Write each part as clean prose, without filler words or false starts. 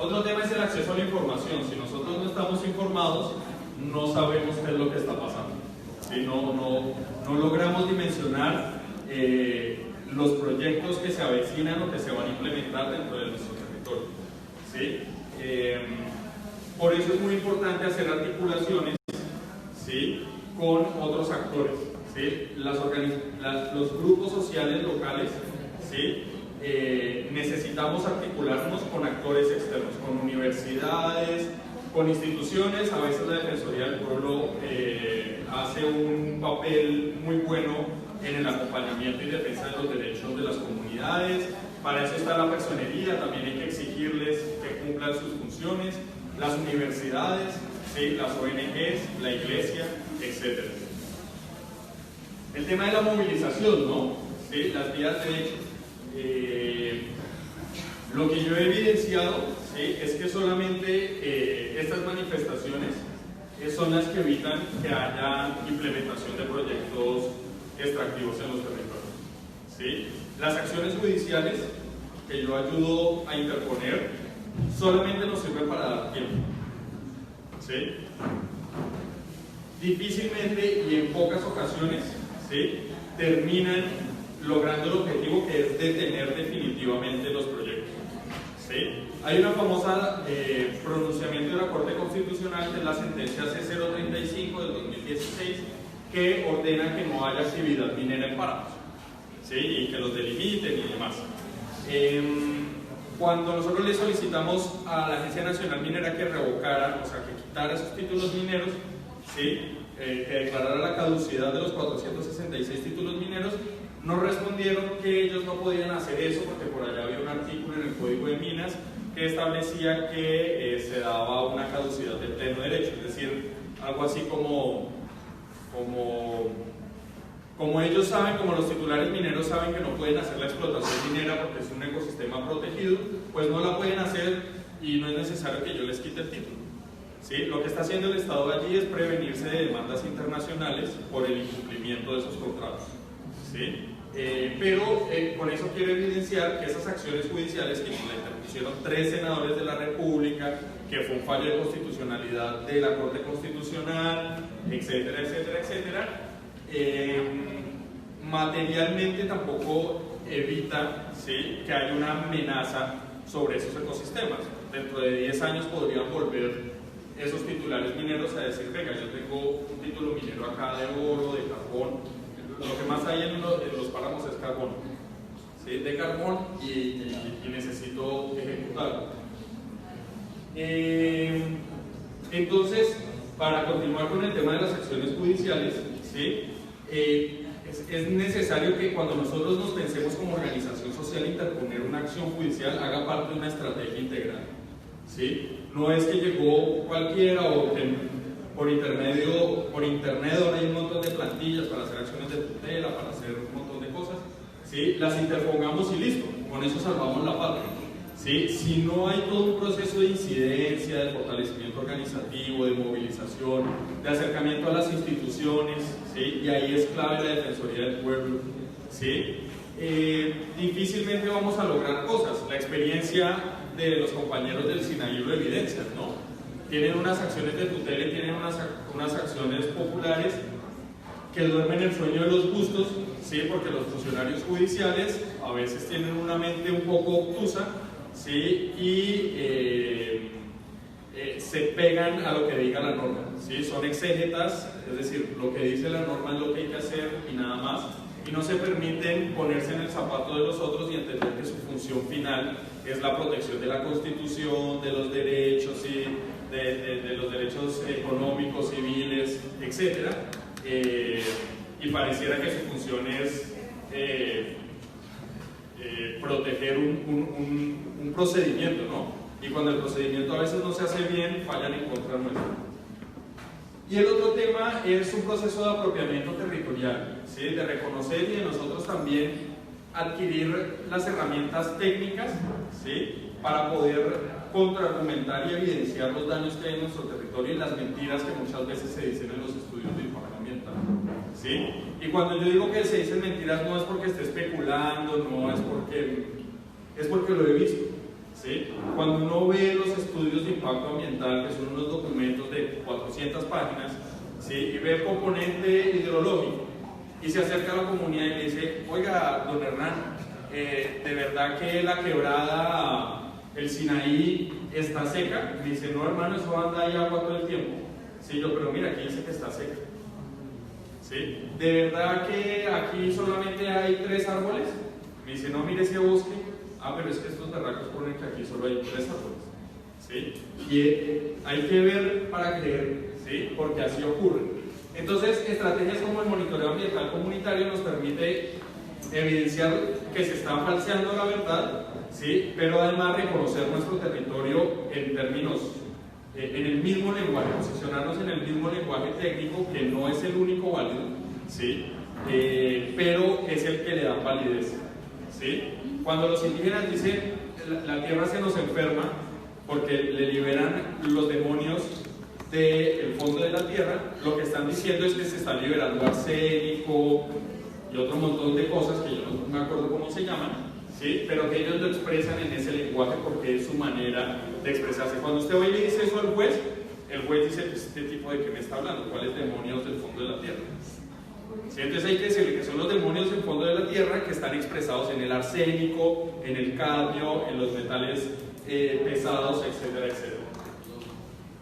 Otro tema es el acceso a la información. Si nosotros no estamos informados, no sabemos qué es lo que está pasando. ¿Sí? No logramos dimensionar los proyectos que se avecinan o que se van a implementar dentro de nuestro territorio. ¿Sí? Por eso es muy importante hacer articulaciones, ¿sí?, con otros actores, ¿sí? Los grupos sociales locales, ¿sí? Necesitamos articularnos con actores externos, con universidades, con instituciones. A veces la Defensoría del Pueblo hace un papel muy bueno en el acompañamiento y defensa de los derechos de las comunidades. Para eso está la personería, también hay que exigirles que cumplan sus funciones, las universidades, ¿sí?, las ONGs, la iglesia, etc. El tema de la movilización, ¿no? ¿Sí? Las vías de hecho. Lo que yo he evidenciado, ¿sí?, es que solamente estas manifestaciones son las que evitan que haya implementación de proyectos extractivos en los territorios, ¿sí? Las acciones judiciales que yo ayudo a interponer solamente nos sirven para dar tiempo, ¿sí? Difícilmente y en pocas ocasiones, ¿sí?, terminan logrando el objetivo, que es detener definitivamente los proyectos, ¿sí? Hay una famosa pronunciamiento de la Corte Constitucional, de la sentencia C035 del 2016, que ordena que no haya actividad minera en páramos, ¿sí?, y que los delimiten y demás. Cuando nosotros le solicitamos a la Agencia Nacional Minera que revocara, o sea, que quitara esos títulos mineros, ¿sí?, que declarara la caducidad de los 466 títulos mineros, nos respondieron que ellos no podían hacer eso porque por allá había un artículo en el Código de Minas que establecía que se daba una caducidad de pleno derecho, es decir, algo así como ellos saben, como los titulares mineros saben que no pueden hacer la explotación minera porque es un ecosistema protegido, pues no la pueden hacer y no es necesario que yo les quite el título. ¿Sí? Lo que está haciendo el Estado allí es prevenirse de demandas internacionales por el incumplimiento de esos contratos, ¿sí? Pero con eso quiero evidenciar que esas acciones judiciales que la interpusieron 3 senadores de la República, que fue un fallo de constitucionalidad de la Corte Constitucional, etcétera, etcétera, etcétera, materialmente tampoco evita, ¿sí?, que haya una amenaza sobre esos ecosistemas. Dentro de 10 años podrían volver esos titulares mineros a decir, venga, yo tengo un título minero acá de oro, de carbón. Lo que más hay en los páramos es carbón, ¿sí?, de carbón, y necesito ejecutarlo. Entonces, para continuar con el tema de las acciones judiciales, ¿sí?, es necesario que cuando nosotros nos pensemos como organización social, interponer una acción judicial haga parte de una estrategia integral, ¿sí? No es que llegó cualquiera o por internet ahora hay un montón de plantillas para hacer acciones de tutela, para hacer un montón de cosas, ¿sí?, las interpongamos y listo, con eso salvamos la patria, ¿sí? Si no hay todo un proceso de incidencia, de fortalecimiento organizativo, de movilización, de acercamiento a las instituciones, ¿sí?, y ahí es clave la Defensoría del Pueblo, ¿sí?, difícilmente vamos a lograr cosas. La experiencia de los compañeros del SINAI lo evidencia, ¿no? Tienen unas acciones de tutela y tienen unas acciones populares que duermen el sueño de los justos, ¿sí?, porque los funcionarios judiciales a veces tienen una mente un poco obtusa, ¿sí?, y se pegan a lo que diga la norma, ¿sí?, son exégetas, es decir, lo que dice la norma es lo que hay que hacer y nada más, y no se permiten ponerse en el zapato de los otros y entender que su función final es la protección de la Constitución, de los derechos, ¿sí?, de los derechos económicos, civiles, etc. Y pareciera que su función es proteger un procedimiento, ¿no? Y cuando el procedimiento a veces no se hace bien, fallan en contra nuestra. Y el otro tema es un proceso de apropiamiento territorial, ¿sí?, de reconocer y de nosotros también adquirir las herramientas técnicas, ¿sí?, para poder contraargumentar y evidenciar los daños que hay en nuestro territorio y las mentiras que muchas veces se dicen en los estudios de impacto ambiental, ¿sí? Y cuando yo digo que se dicen mentiras no es porque esté especulando, no es porque lo he visto, ¿sí? Cuando uno ve los estudios de impacto ambiental, que son unos documentos de 400 páginas, ¿sí? Y ve el componente hidrológico, y se acerca a la comunidad y le dice, oiga, don Hernán, de verdad que la quebrada, el Sinaí, está seca. Me dice, no hermano, eso anda ahí agua todo el tiempo. Sí, yo, pero mira, aquí dice que está seca. ¿Sí? De verdad que aquí solamente hay 3 árboles. Me dice, no, mire ese bosque. Ah, pero es que estos berracos ponen que aquí solo hay 3 árboles. ¿Sí? Y hay que ver para creer, ¿sí? Porque así ocurre. Entonces, estrategias como el monitoreo ambiental comunitario nos permite evidenciar que se está falseando la verdad, ¿sí? Pero además reconocer nuestro territorio en términos, en el mismo lenguaje, posicionarnos en el mismo lenguaje técnico, que no es el único válido, ¿sí? Pero es el que le da validez, ¿sí? Cuando los indígenas dicen la tierra se nos enferma porque le liberan los demonios del fondo de la tierra, lo que están diciendo es que se está liberando arsénico y otro montón de cosas que yo no me acuerdo cómo se llaman, ¿sí? Pero que ellos lo expresan en ese lenguaje porque es su manera de expresarse. Cuando usted hoy le dice eso al juez, el juez dice, pues, ¿este tipo de qué me está hablando? ¿Cuáles demonios del fondo de la tierra? ¿Sí? Entonces hay que decirle que son los demonios del fondo de la tierra que están expresados en el arsénico, en el cadmio, en los metales pesados, etcétera, etcétera.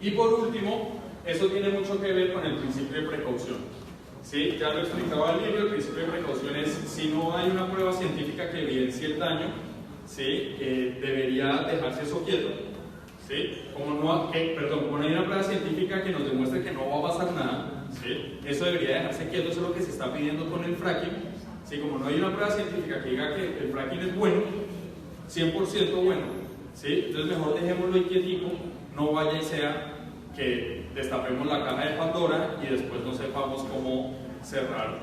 Y por último, eso tiene mucho que ver con el principio de precaución. ¿Sí? Ya lo explicaba el libro, el principio de precaución es, si no hay una prueba científica que evidencie el daño, ¿sí? Debería dejarse eso quieto. ¿Sí? Como no hay una prueba científica que nos demuestre que no va a pasar nada, ¿sí? Eso debería dejarse quieto, eso es lo que se está pidiendo con el fracking. ¿Sí? Como no hay una prueba científica que diga que el fracking es bueno, 100% bueno, ¿sí? Entonces mejor dejémoslo ahí quietico, no vaya y sea que destapemos la caja de Pandora y después no sepamos cómo cerrar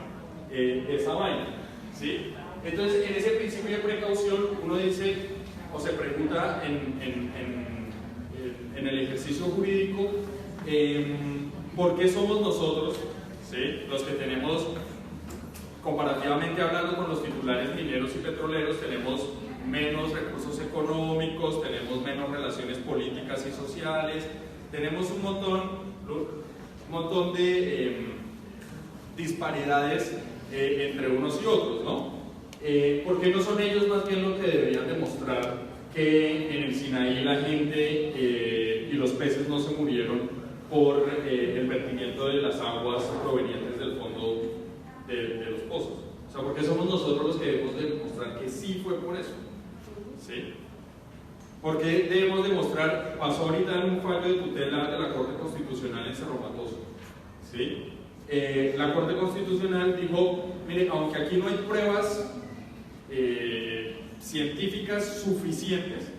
esa vaina, ¿sí? Entonces, en ese principio de precaución, uno dice, o se pregunta en el ejercicio jurídico, ¿por qué somos nosotros, ¿sí? Los que tenemos, comparativamente hablando con los titulares mineros y petroleros, tenemos menos recursos económicos, tenemos menos relaciones políticas y sociales, tenemos un montón de disparidades entre unos y otros, ¿no? ¿Por qué no son ellos más bien lo que deberían demostrar que en el Sinaí la gente y los peces no se murieron por el vertimiento de las aguas provenientes del fondo de los pozos? O sea, ¿por qué somos nosotros los que debemos demostrar que sí fue por eso? ¿Sí? ¿Por qué debemos demostrar? Pasó ahorita en un fallo de tutela de la Corte Constitucional en Cerro Matoso, ¿sí? La Corte Constitucional dijo, mire, aunque aquí no hay pruebas científicas suficientes,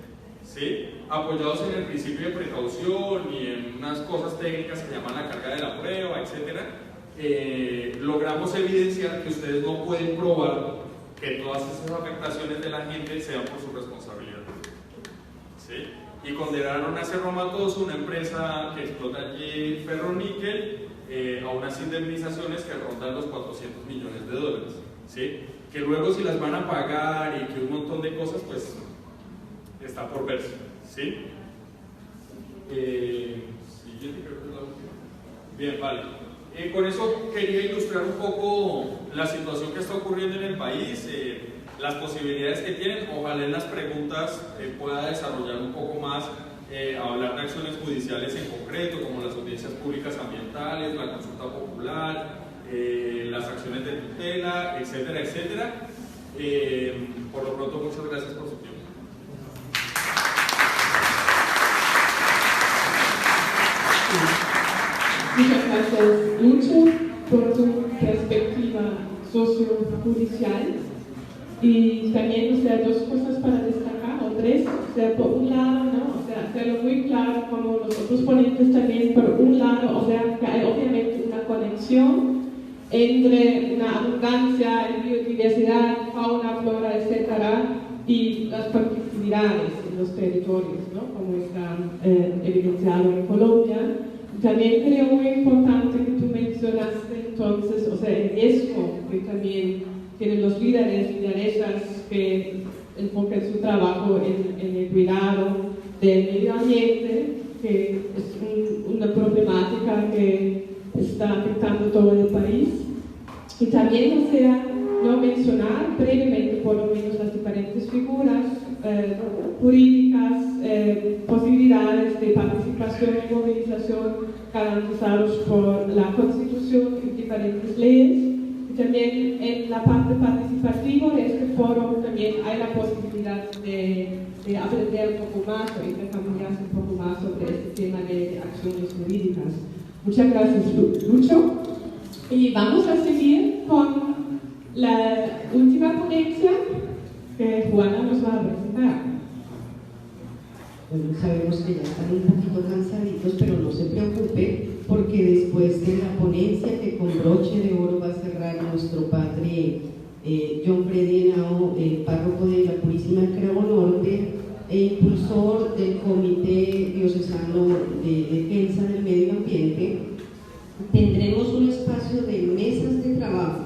¿sí? Apoyados en el principio de precaución y en unas cosas técnicas que llaman la carga de la prueba, etc., logramos evidenciar que ustedes no pueden probar que todas esas afectaciones de la gente sean por su responsabilidad. ¿Sí? Y condenaron a Cerro Matoso, una empresa que explota allí ferroníquel, a unas indemnizaciones que rondan los $400 millones. ¿Sí? Que luego si las van a pagar y que un montón de cosas, pues está por verse. ¿Sí? Siguiente, creo que es la última. Bien, vale. Con eso quería ilustrar un poco la situación que está ocurriendo en el país, las posibilidades que tienen. Ojalá en las preguntas pueda desarrollar un poco más, hablar de acciones judiciales en concreto, como las audiencias públicas ambientales, la consulta popular, las acciones de tutela, etcétera, etcétera. Por lo pronto, muchas gracias por su tiempo. Muchas gracias, Lucho, por tu perspectiva sociojudicial. Y también, o sea, 2 cosas para destacar, o 3. O sea, por un lado, ¿no? O sea, hacerlo muy claro, como los otros ponentes también, por un lado, o sea, que hay obviamente una conexión entre una abundancia en biodiversidad, fauna, flora, etcétera, y las particularidades en los territorios, ¿no? Como está evidenciado en Colombia. También creo muy importante que tú mencionaste entonces, o sea, el riesgo que también tienen los líderes, lideresas que enfoca su trabajo en el cuidado del medio ambiente, que es una problemática que está afectando todo el país. Y también desea no mencionar brevemente por lo menos las diferentes figuras jurídicas, posibilidades de participación y movilización garantizados por la Constitución y diferentes leyes. Y también en la parte participativa de este foro también hay la posibilidad de aprender un poco más o intercambiarse un poco más sobre este tema de acciones jurídicas. Muchas gracias, Lucho. Y vamos a seguir con la última ponencia que Juana nos va a presentar. Bueno, sabemos que ya están un poquito cansaditos, pero no se preocupe, porque después de la ponencia que con broche de oro va a cerrar nuestro padre John Freddy Henao, el párroco de la Purísima del Cravo Norte e impulsor del Comité Diocesano de Defensa del Medio Ambiente, tendremos un espacio de mesas de trabajo.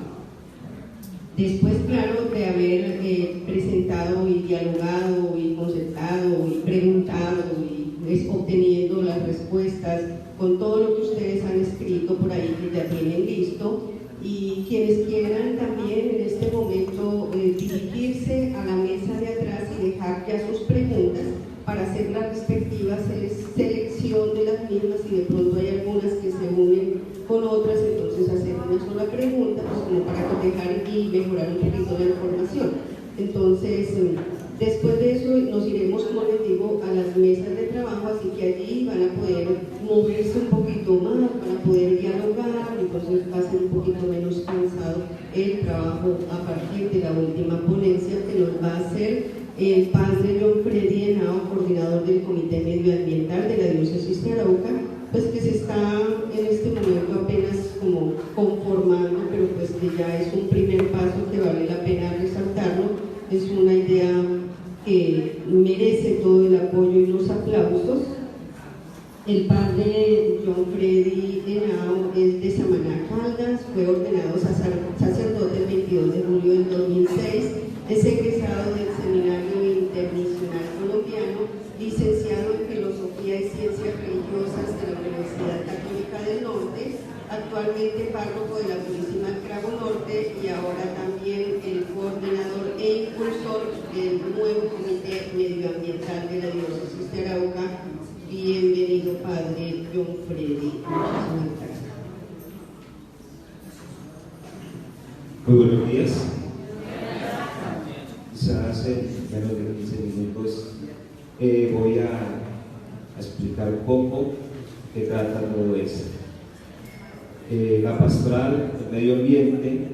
Después, claro, de haber presentado y dialogado y concertado y preguntado y obteniendo las respuestas con todo lo que ustedes han escrito por ahí que ya tienen listo, y quienes quieran también en este momento dirigirse a la mesa de atrás y dejar ya sus preguntas para hacer la respectiva selección de las mismas, y de pronto hay algunas que se unen con otras, entonces hacer una sola pregunta, pues como para cotejar y mejorar un poquito la información. Entonces, después de eso nos iremos, como les digo, a las mesas de trabajo, así que allí van a poder moverse un poquito más, van a poder dialogar, entonces va a ser un poquito menos cansado el trabajo a partir de la última ponencia que nos va a hacer el padre John Freddy Henao, coordinador del Comité Medioambiental de la Diócesis de Arauca, pues que se está en este momento apenas como conformando, pero pues que ya es un primer paso que vale la pena resaltarlo. Es una idea que merece todo el apoyo y los aplausos. El padre John Freddy Henao es de Samaná, Caldas, fue ordenado sacerdote el 22 de julio del 2006, es egresado del Seminario Internacional Colombiano, licenciado en Filosofía y Ciencias Religiosas de la Universidad Católica del Norte, actualmente párroco de la Purísima del Cravo Norte y ahora también el coordinador e impulsor del nuevo Comité Medioambiental de la Diócesis de Arauca. Bienvenido, padre John Freddy. Muchísimas gracias. Muy buenos días. Quizás en menos de 15 minutos voy a explicar un poco qué trata todo esto. La pastoral del medio ambiente,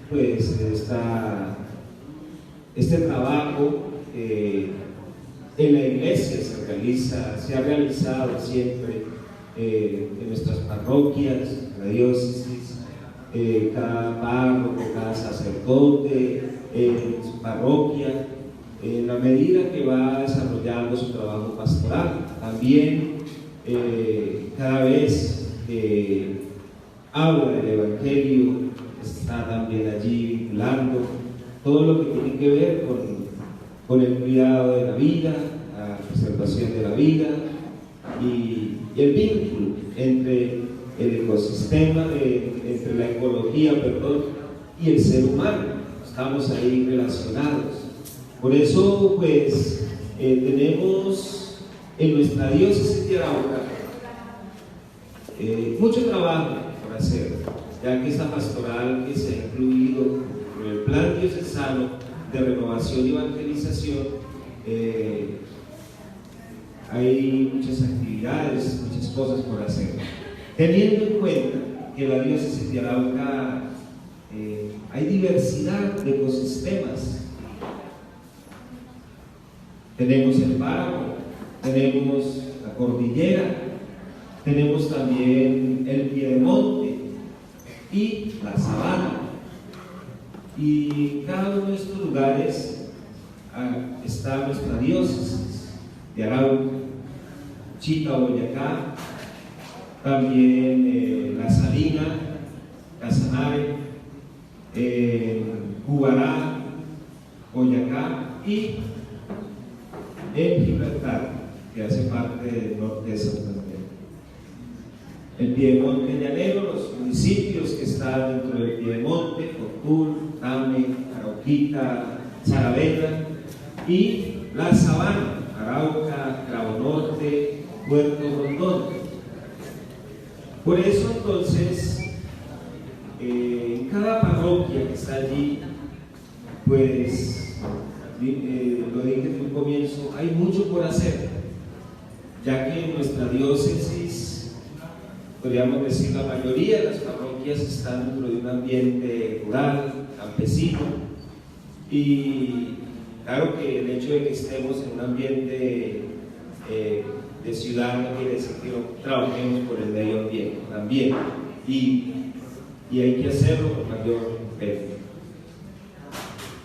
pues este trabajo en la iglesia se ha realizado siempre en nuestras parroquias, en la diócesis, cada párroco, cada sacerdote en su parroquia, en la medida que va desarrollando su trabajo pastoral. También cada vez que habla del Evangelio, está también allí vinculando todo lo que tiene que ver con el cuidado de la vida, la preservación de la vida y el vínculo entre el ecosistema, entre la ecología, y el ser humano. Estamos ahí relacionados. Por eso, pues, tenemos en nuestra diócesis de Arauca mucho trabajo por hacer, ya que esta pastoral que se ha incluido en el plan diocesano de renovación y evangelización, hay muchas actividades, muchas cosas por hacer. Teniendo en cuenta que la diócesis de Arauca hay diversidad de ecosistemas. Tenemos el páramo, tenemos la cordillera, tenemos también el piedemonte y la sabana. Y cada uno de estos lugares está nuestra diócesis de Arauca, Chita, Boyacá, también La Salina, Casanare, Cubará, Boyacá y en Gibraltar, que hace parte del norte de Santander. El Piedemonte llanero, los municipios que están dentro del Piedemonte: Fortul, Tame, Arauquita, Saravena, y la Sabana, Arauca, Cravo Norte, Puerto Rondón. Por eso entonces, en cada parroquia que está allí, pues, lo dije en un comienzo, hay mucho por hacer, ya que en nuestra diócesis, podríamos decir, la mayoría de las parroquias están dentro de un ambiente rural, campesino, y claro que el hecho de que estemos en un ambiente de ciudad no quiere decir que no trabajemos por el medio ambiente también, y hay que hacerlo con mayor empeño.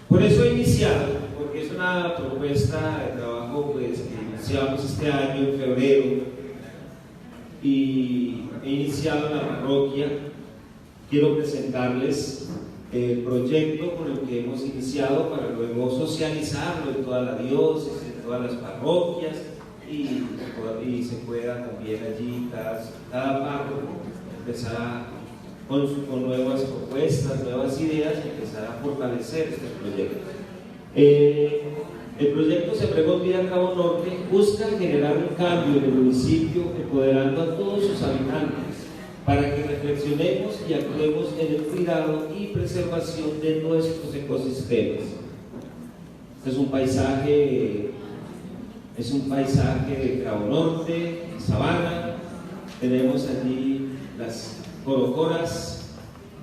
Por eso he iniciado, porque es una propuesta de trabajo pues, que iniciamos este año en febrero, y he iniciado en la parroquia. Quiero presentarles el proyecto con el que hemos iniciado para luego socializarlo en toda la diócesis, en todas las parroquias, y se pueda también allí cada párroco empezar con nuevas propuestas, nuevas ideas, y empezar a fortalecer este proyecto. El proyecto Sembremos Vida Cravo Norte busca generar un cambio en el municipio, empoderando a todos sus habitantes, para que reflexionemos y actuemos en el cuidado y preservación de nuestros ecosistemas. Este es un paisaje de Cravo Norte, sabana. Tenemos allí las corocoras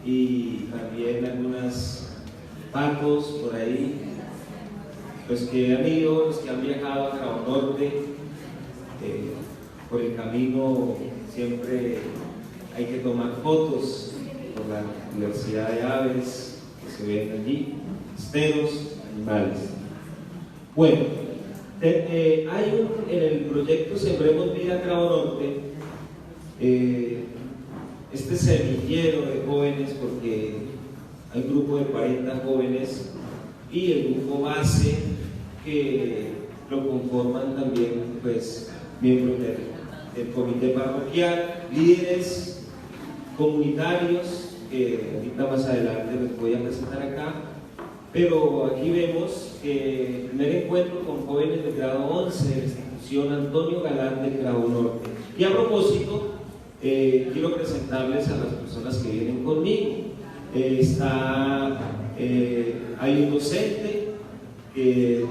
y también algunos patos por ahí. Los que han ido, los que han viajado a Cravo Norte, por el camino siempre hay que tomar fotos por la diversidad de aves que se ven allí, esteros, animales. Bueno, hay en el proyecto Sembremos Vida Cravo Norte, este semillero de jóvenes, porque hay un grupo de 40 jóvenes y el grupo base que lo conforman también pues miembros del comité parroquial, líderes comunitarios que ahorita más adelante les voy a presentar acá. Pero aquí vemos que el primer encuentro con jóvenes de grado 11 de la institución Antonio Galán de Cravo Norte. Y a propósito, quiero presentarles a las personas que vienen conmigo. Hay un docente, el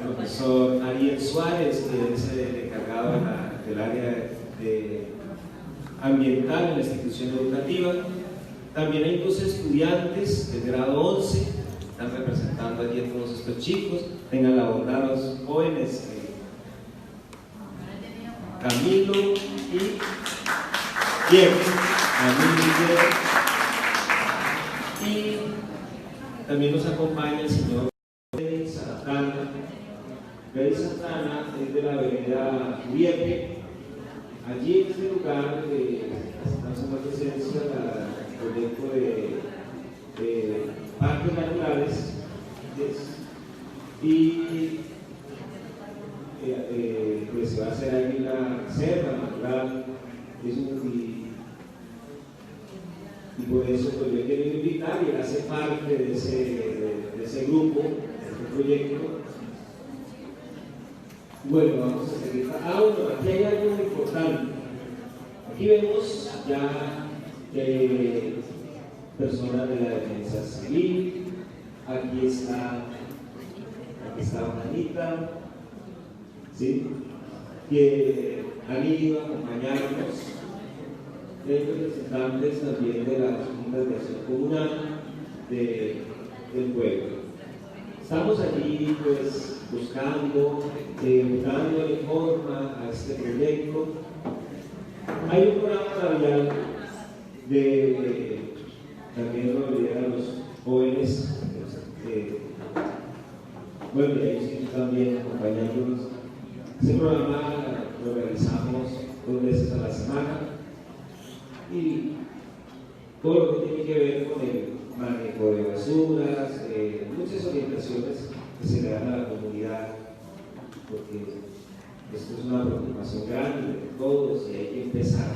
profesor Ariel Suárez, que es el encargado del área ambiental en la institución educativa. También hay dos estudiantes del grado 11, están representando allí a todos estos chicos. Tengan la bondad los jóvenes, Camilo y Diego. Y también nos acompaña el señor Freddy Santana. Freddy Santana es de la avenida Uribe. Allí en este lugar estamos en la presencia del proyecto de parques naturales, y pues se va a hacer ahí la reserva natural, y por eso pues yo quiero invitar, y él hace parte de ese grupo, de este proyecto. Bueno, vamos a seguir. Bueno, aquí hay algo muy importante. Aquí vemos ya personas de la defensa civil. Aquí está Juanita, ¿sí? Que han ido a acompañarnos. Hay representantes también de las juntas de acción comunal del pueblo. Estamos allí pues buscando, dándole forma a este proyecto. Hay un programa radial también lo lideran los jóvenes, bueno, y ellos también acompañándonos. Ese programa lo realizamos 2 veces a la semana, y todo lo que tiene que ver con el manejo de basuras, muchas orientaciones que se le dan a la comunidad, porque esto es una preocupación grande de todos y hay que empezar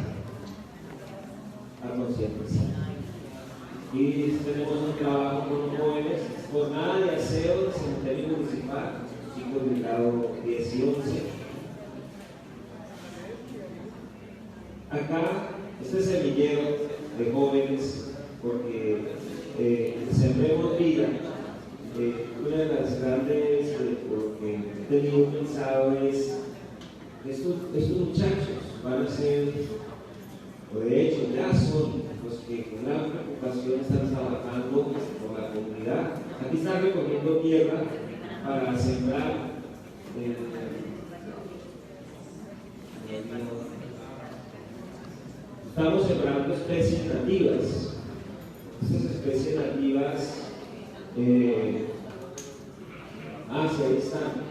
a concientizar. Y tenemos un trabajo con los jóvenes, jornada de aseo del cementerio municipal, chicos del grado 10 y 11. Acá, este semillero de jóvenes, porque Sembremos Vida, una de las grandes que he tenido pensado es estos muchachos van a ser, o de hecho ya son, los que con gran preocupación están trabajando con la comunidad. Aquí están recogiendo tierra para sembrar. Estamos sembrando especies nativas. Estas especies nativas, ahí están.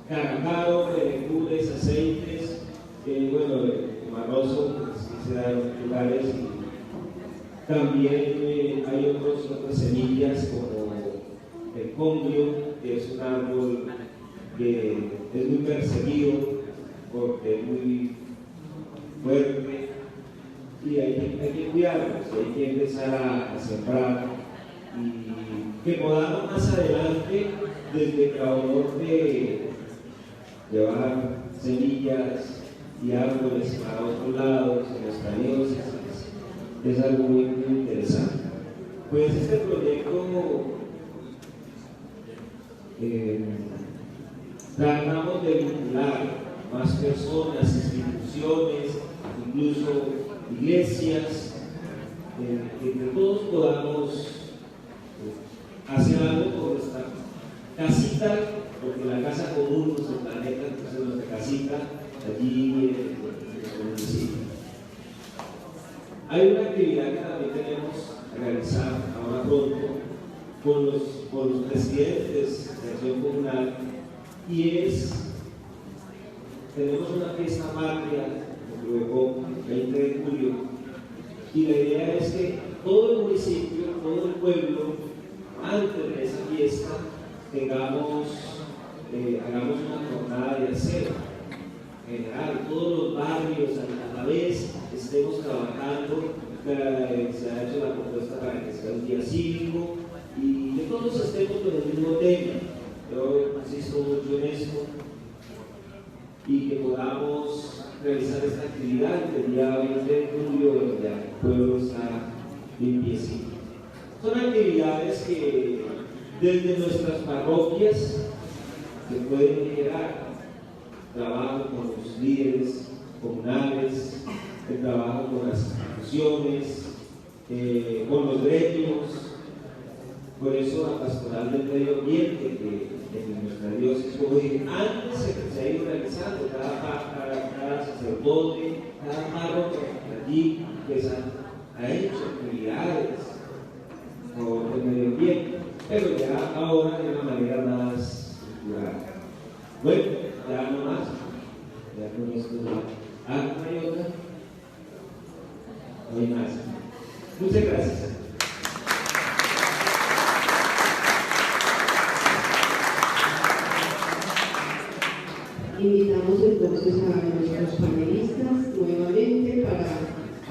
Caracaro, legumbres, aceites, bueno, el marroso, pues, sí se da en lugares. Y también hay otras semillas como el congrio, que es un árbol que es muy perseguido porque es muy fuerte y hay que cuidarlos, hay que empezar a sembrar y que podamos más adelante desde Cabo Norte llevar semillas y árboles a otros lados, en nuestra diócesis. Es algo muy interesante. Pues este proyecto tratamos de vincular más personas, instituciones, incluso iglesias, que todos podamos hacer algo por nuestra casita, porque la casa común, nuestro planeta, es nuestra casita, allí en el municipio. Hay una actividad que también tenemos que realizar ahora pronto con los presidentes de acción comunal, y tenemos una fiesta patria, luego 20 de julio, y la idea es que todo el municipio, todo el pueblo, antes de esa fiesta, hagamos una jornada de aseo general, todos los barrios a la vez estemos trabajando. Se ha hecho la propuesta para que sea un día cívico y que todos estemos con el mismo tema. Yo insisto mucho en esto y que podamos realizar esta actividad el día 20 de julio, donde el pueblo está limpiecito. Son actividades que desde nuestras parroquias se pueden generar. Trabajo con los líderes comunales, el trabajo con las instituciones, con los gremios. Por eso la pastoral del medio ambiente, que en nuestra diócesis, como dije, antes se ha ido realizando, cada sacerdote, cada párroco allí pues ha hecho actividades por el medio ambiente, pero ya ahora de una manera más estructurada. Bueno, ya no más, ya con esto ya. ¿No hay otra? No hay más. Muchas gracias. Invitamos entonces a nuestros panelistas nuevamente para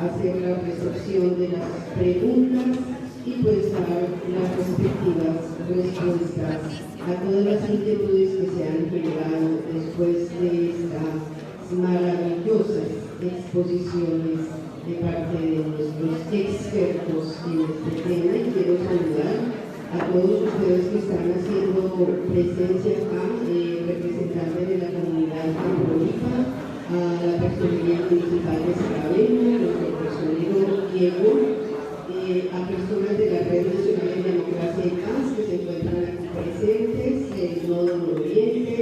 hacer la recepción de las preguntas y pues dar las respectivas respuestas a todas las inquietudes que se han generado después de estas maravillosas exposiciones de parte de nuestros expertos en este tema. Y quiero saludar a todos ustedes que están haciendo presencia acá, representantes de la comunidad campolífera, a la personería municipal de Saravena, a nuestro personero Diego, a personas de la Red Nacional de Democracia y Paz que se encuentran aquí presentes, el Nodo Nororiente,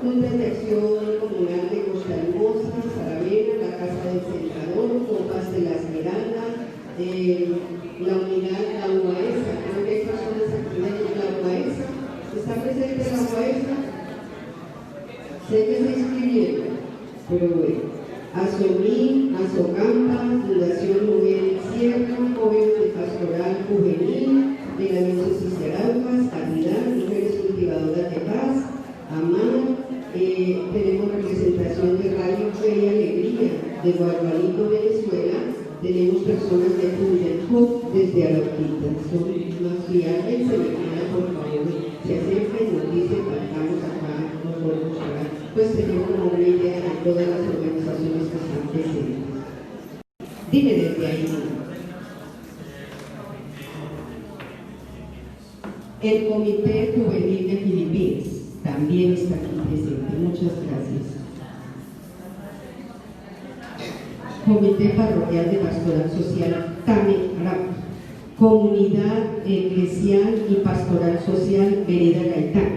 Juntas de Acción Comunal de Costa Hermosa, Saravena, la Casa del Sentador, Compas de la Esmeralda, la unidad, la UAESA. Creo que hay personas aquí de la UAESA. ¿Está presente la UAESA? Sé que se inscribieron, pero bueno. ASOMI, ASOCAMPA, Fundación Mujer Sierra, Jóvenes de Pastoral Juvenil, de la diócesis de Arauca, Caridad, Mujeres Cultivadoras de Paz, Amar, tenemos representación de Radio Fe y Alegría de Guadalupe, Venezuela, tenemos personas de Juventud desde Arauquita, son más fiables, se me queda por favor, se acercan y nos dicen, estamos acá nosotros, pues tenemos como una idea de todas las organizaciones que están presentes. Dime desde ahí. El Comité Juvenil de Filipinas también está aquí presente. Muchas gracias. Comité Parroquial de Pastoral Social, también Comunidad Eclesial y Pastoral Social, Vereda Gaitán,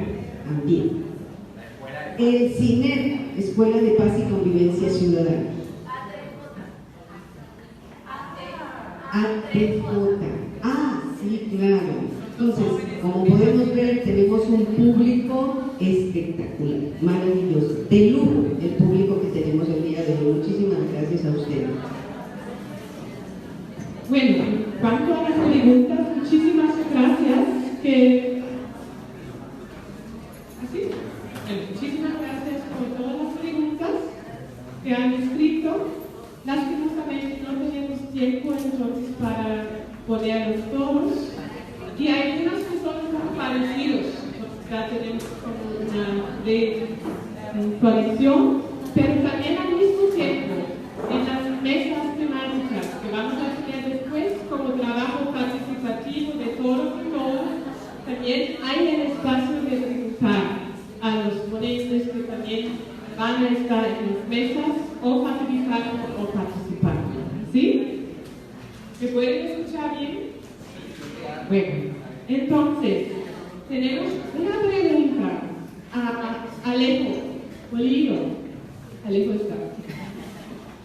también. El CINER, Escuela de Paz y Convivencia Ciudadana. ATJ. Ah, sí, claro. Entonces, como podemos ver, tenemos un público espectacular, maravilloso, de lujo el público que tenemos el día de hoy. Muchísimas gracias a ustedes. Bueno, en cuanto a las preguntas, muchísimas gracias. Muchísimas gracias por todas las preguntas que han escrito. Lastimosamente no tenemos tiempo entonces para ponerlos todos. Y hay algunas que son parecidos, ya tenemos como una colección, pero también al mismo tiempo en las mesas temáticas que vamos a tener después como trabajo participativo de todos y todos, también hay el espacio de preguntar a los ponentes que también van a estar en las mesas o facilitando o participando. ¿Sí? ¿Me pueden escuchar bien? Bueno, entonces, tenemos una pregunta a Alejo Bolívar. Alejo está.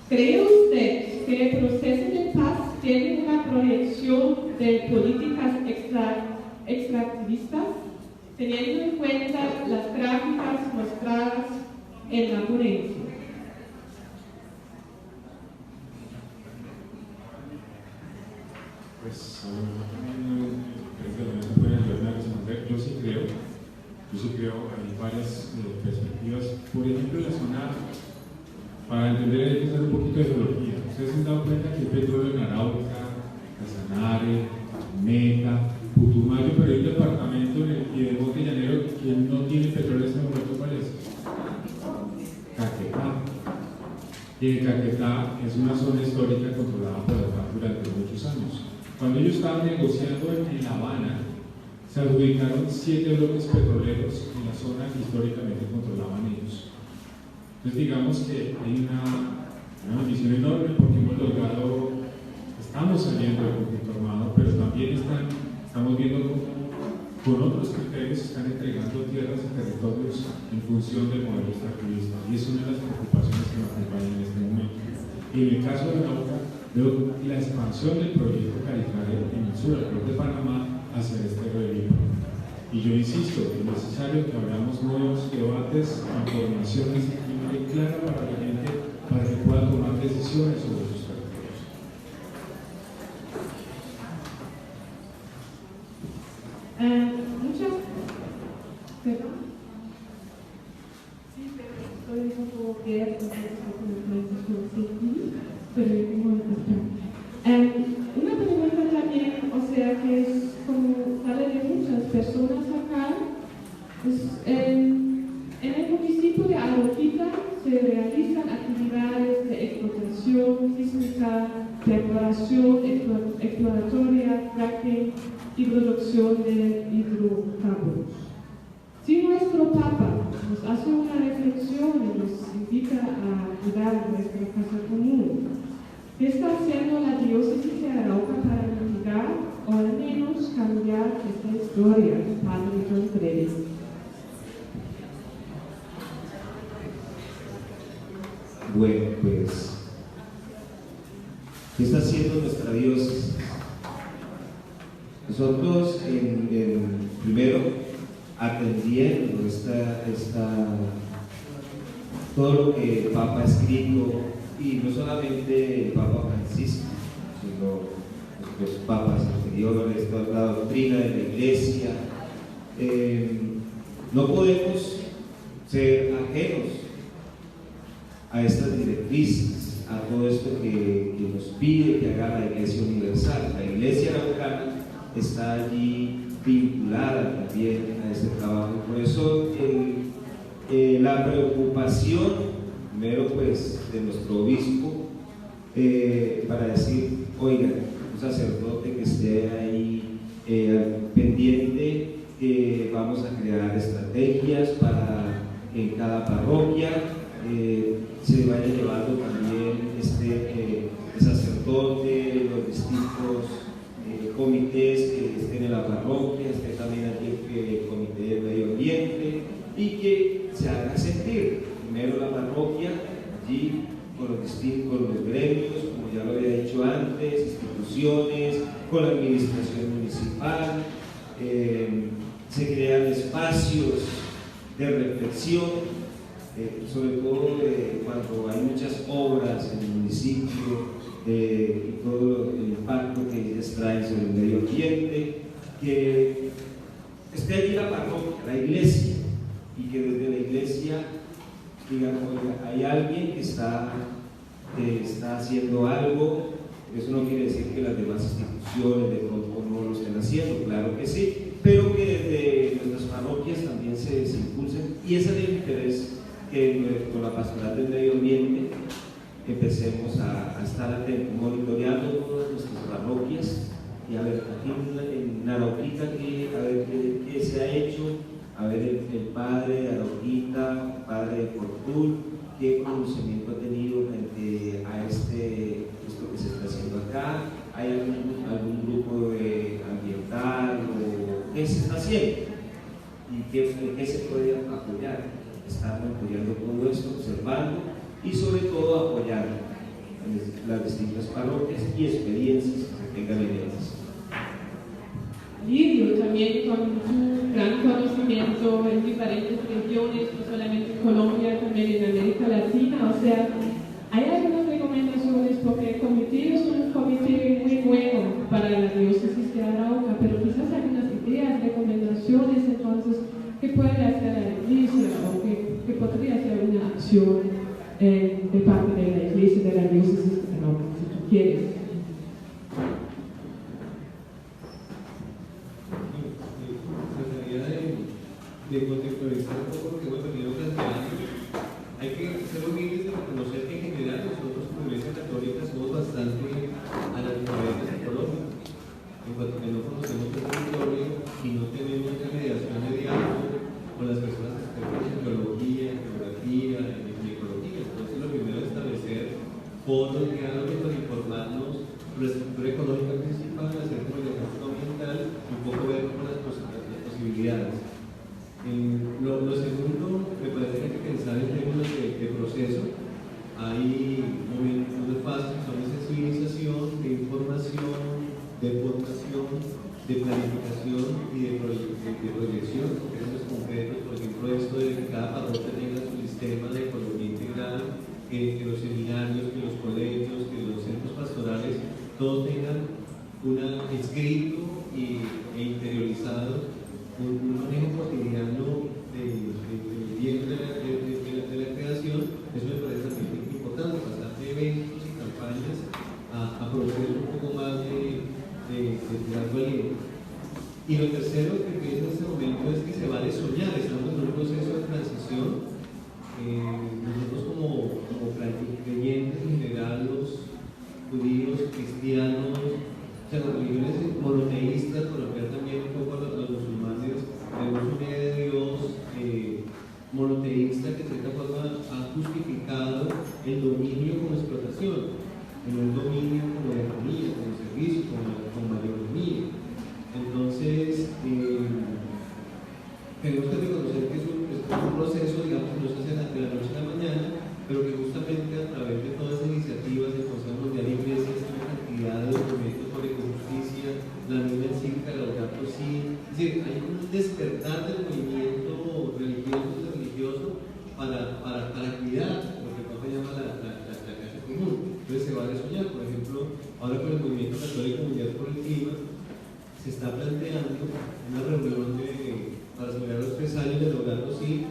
¿Cree usted que el proceso de paz tiene una proyección de políticas extractivistas, teniendo en cuenta las gráficas mostradas en la ponencia? Pues a lo mejor también se pueden ayudar a responder. Yo sí creo, hay varias perspectivas. Por ejemplo, la zona, para entender hay que hacer un poquito de geología. Ustedes se han dado cuenta que hay petróleo en Arauca, Casanare, Meta, Putumayo, pero hay un departamento en el Piedemonte Llanero que no tiene petróleo en este momento. ¿Cuál es? Caquetá. Y en Caquetá es una zona histórica controlada por la FARC durante muchos años. Cuando ellos estaban negociando en La Habana, se adjudicaron 7 bloques petroleros en la zona que históricamente controlaban ellos. Entonces digamos que hay una misión enorme porque hemos logrado, estamos saliendo del conflicto armado, pero también estamos viendo cómo con otros criterios se están entregando tierras y territorios en función del modelo extractivista, y es una de las preocupaciones que nos acompañan en este momento. Y en el caso de Arauca, veo la expansión del proyecto Caricario en el sur, al de Panamá, hacia este relieve. Y yo insisto, es necesario que abramos nuevos debates, información asequible y clara para la gente, para que pueda tomar decisiones sobre sus territorios. Muchas. ¿Perdón? Sí, pero estoy un poco verde, pero yo tengo una pregunta también, o sea que es como sale de muchas personas acá, pues, en el municipio de Arauquita se realizan actividades de explotación sísmica, preparación exploratoria, fracking y producción de hidrocarburos. Si nuestro Papa nos hace una reflexión y nos invita a cuidar nuestra casa común, ¿qué está haciendo la diócesis de Arauca para mitigar o al menos cambiar esta historia? Padre John Treves. Bueno, pues, ¿qué está haciendo nuestra diócesis? Nosotros, primero, atendiendo todo lo que el Papa ha escrito, y no solamente el Papa Francisco, sino los papas anteriores, toda la doctrina de la Iglesia. No podemos ser ajenos a estas directrices, a todo esto que nos pide que haga la Iglesia Universal. La Iglesia Araucana está allí vinculada también a este trabajo. Por eso la preocupación, primero pues, de nuestro obispo, para decir, oiga, un sacerdote que esté ahí pendiente, vamos a crear estrategias para que en cada parroquia se vaya llevando también el sacerdote, los distintos comités que estén en la parroquia, esté también aquí el comité de medio ambiente, y que se haga sentir primero la parroquia allí con los gremios, como ya lo había dicho antes, instituciones, con la administración municipal. Se crean espacios de reflexión, sobre todo cuando hay muchas obras en el municipio y todo el impacto que ellas traen sobre el medio ambiente, que esté allí la parroquia, la iglesia, y que desde la iglesia digan, oiga, hay alguien que está haciendo algo. Eso no quiere decir que las demás instituciones de pronto no lo estén haciendo, claro que sí, pero que desde nuestras parroquias también se impulsen, y ese es el interés que con la pastoral del medio ambiente empecemos a estar atentos, monitoreando todas nuestras parroquias y a ver aquí en Arauquita a ver qué se ha hecho, a ver el padre de Arauquita, padre de Fortul, qué conocimiento ha tenido frente a esto que se está haciendo acá. ¿Hay algún grupo ambiental o qué se está haciendo? ¿Y qué se puede apoyar? Estamos apoyando todo esto, observando y sobre todo apoyando las distintas parroquias y experiencias que se tengan en ellas. Lidio, también con tu gran conocimiento en diferentes regiones, no solamente en Colombia, también en América Latina, o sea, hay algunas recomendaciones porque el comité es un comité muy bueno para la diócesis de Arauca, pero quizás algunas ideas, recomendaciones, entonces, ¿qué puede hacer la iglesia o qué podría ser una acción de parte de la iglesia de la diócesis de Arauca, si tú quieres? De contextualizar un poco lo que hemos venido planteando, hay que ser humildes de reconocer que en general nosotros como Iglesia Católica somos bastante analfabetos en Colombia. En cuanto que no conocemos el territorio y no tenemos esa mediación de diálogo con las personas expertas en geología, en geografía, en ecología. Entonces lo primero es establecer foros, diálogos para informarnos sobre la estructura ecológica principal, hacer comunicación ambiental y un poco ver con las posibilidades. Lo segundo, me parece que hay que pensar en términos de proceso. Hay momentos fáciles, son de sensibilización, de información, de formación, de planificación y de proyección, términos concretos, por ejemplo, esto de que cada parroquia tenga su sistema de ecología integral, que los seminarios, que los colegios, que los centros pastorales, todos tengan escrito e interiorizado un manejo cotidiano del bien de la creación. Eso me parece también muy importante, pasar de eventos y campañas a procesos un poco más de algo aliento. Y lo tercero que pienso en este momento es que se vale soñar, estamos en un proceso de transición. Nosotros como creyentes en general, los judíos, cristianos, o sea, las religiones monoteístas, por ampliar también un poco a los musulmanes, tenemos una idea de Dios monoteísta que de cierta forma ha justificado el dominio como explotación, en un dominio como economía, como servicio, como mayordomía. Entonces, tenemos que reconocer que es un proceso, digamos, que no se hace de la noche a la mañana, pero que justamente a través de todas las iniciativas del Consejo Mundial de Iglesias, una cantidad de documentos sobre justicia, la misma encíclica de Laudato Si, es decir, hay un despertar del movimiento religioso para cuidar lo que Papa llama la casa común. Entonces se vale soñar, por ejemplo, ahora con el movimiento católico mundial por el Clima, se está planteando una reunión para celebrar los 3 años de lograrlo así,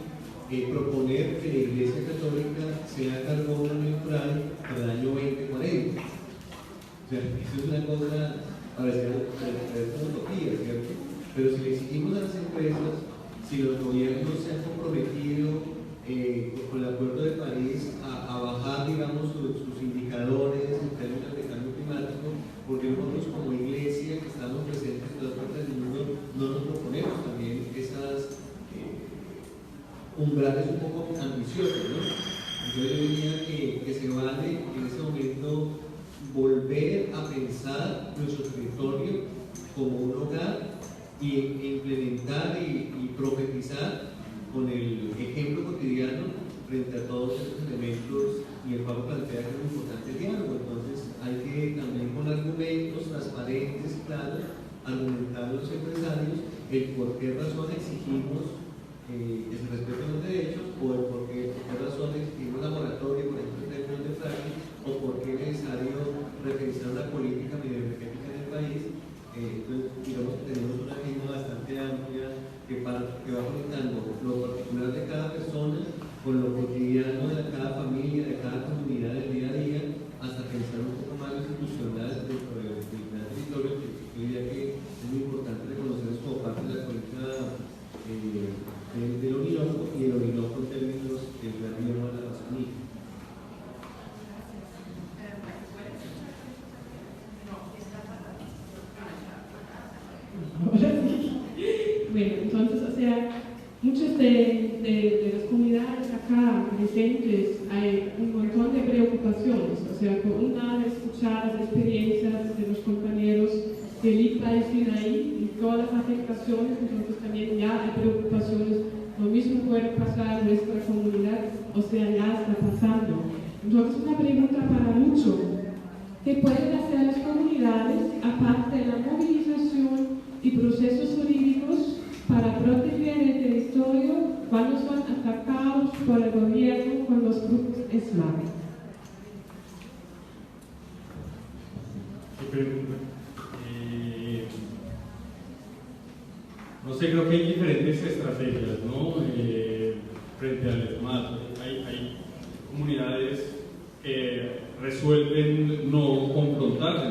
proponer que la Iglesia Católica sea carbono neutral para el año 2040. O sea, eso es una cosa, parecía una utopía, ¿cierto? Pero si le exigimos a las empresas, si los gobiernos se han comprometido con el Acuerdo de París a bajar, digamos, sus indicadores en términos de cambio climático, porque nosotros como iglesia que estamos presentes en todas partes del mundo no nos proponemos también esas umbrales un poco ambiciosos, ¿no? Entonces yo diría que se vale en este momento volver a pensar nuestro territorio como un hogar y implementar y profetizar con el ejemplo cotidiano frente a todos estos elementos, y el Papa plantea que es un importante diálogo. Entonces hay que también con argumentos transparentes y claros argumentar a los empresarios el por qué razón exigimos que se respeten los derechos, o el por qué razón exigimos la moratoria, por ejemplo, en términos de fracking, o por qué es necesario revisar la política mineroenergética en el país. Entonces, digamos que tenemos una agenda bastante amplia que va conectando lo particular de cada persona con lo cotidiano de cada familia, de cada comunidad del día a día, hasta pensar un poco más institucional dentro del gran territorio, que yo diría que es muy importante reconocerlos como parte de la política del Orinoco, y el Orinoco en términos del gran bioma de la Amazonía. Bueno, entonces, o sea, muchas de las comunidades acá presentes hay un montón de preocupaciones. O sea, por un lado, escuchar las experiencias de los compañeros del IPA y Sinaí y todas las afectaciones, entonces también ya hay preocupaciones. Lo mismo puede pasar en nuestra comunidad, o sea, ya está pasando. Entonces, una pregunta para Lucho: ¿qué pueden hacer las comunidades, aparte de la movilización y procesos jurídicos, para proteger el territorio cuando son atacados por el gobierno con los grupos islámicos? ¿Qué pregunta? No sé, creo que hay diferentes estrategias, ¿no? Frente al ESMAD. Hay comunidades que resuelven no confrontar.